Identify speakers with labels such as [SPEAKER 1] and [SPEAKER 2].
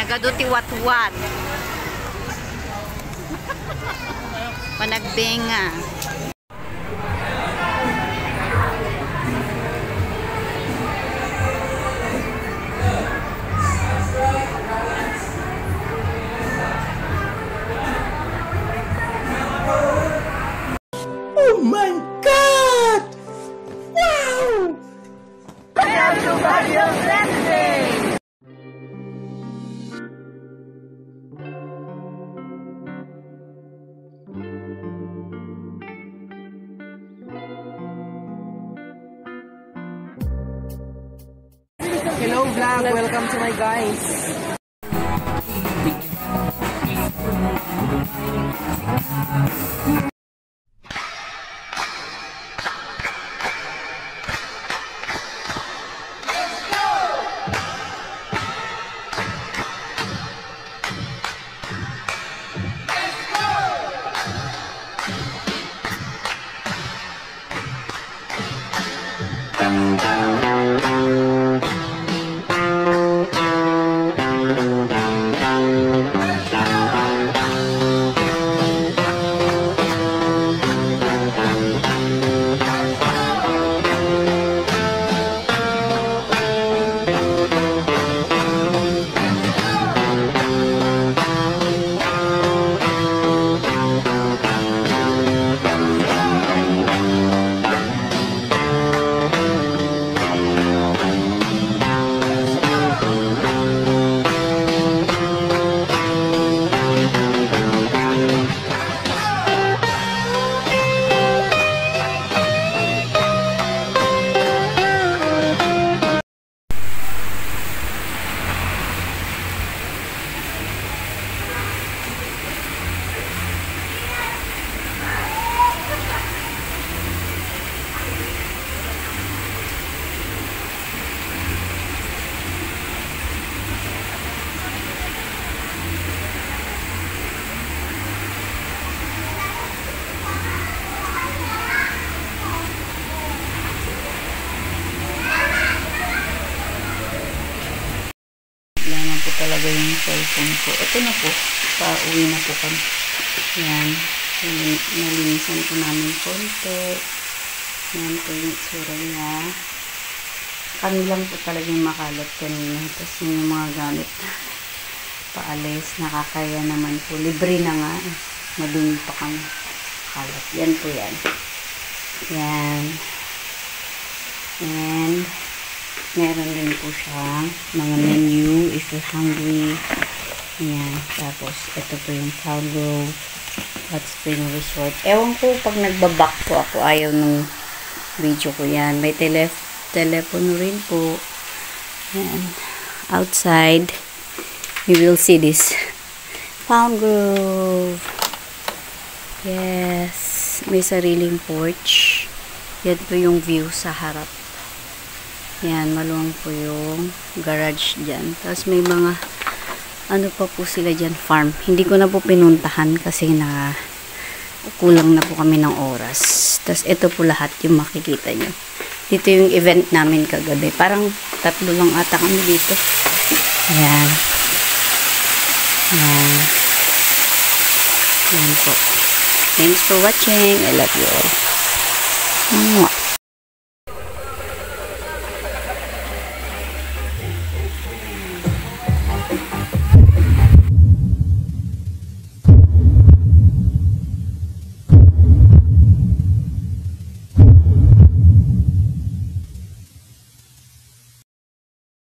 [SPEAKER 1] Nagaduti wat-wat. Panagbenga.
[SPEAKER 2] Oh my God! Wow!
[SPEAKER 3] Hello vlog, welcome to my guys.
[SPEAKER 1] Talaga yung cellphone ko. Ito na po. Pauwi na po kami. Yan. Nalinisan ko namin konti. Yan po yung itsura niya. Kami lang po talaga yung makalat kanina. Tapos yung mga gamit paalis. Nakakaya naman po. Libre na nga. Madumi pa kami. Kalat. Yan po yan. Yan. And meron din po siyang mga menu if you're hungry. Yan. Tapos, ito po yung Palm Grove Hot Spring Resort. Ewan ko, pag nagbaback po ako, ayaw nung video ko yan. May telepono rin po. Yan. Outside, you will see this. Palm Grove. Yes. May sariling porch. Yan po yung view sa harap. Yan, maluwang po yung garage dyan. Tapos may mga, ano pa po sila dyan, farm. Hindi ko na po pinuntahan kasi na kulang na po kami ng oras. Tapos ito po lahat yung makikita nyo. Dito yung event namin kagabi. Parang 3 lang ata kami dito. Yan. Yan. Yan po. Thanks for watching. I love you all. Mwah.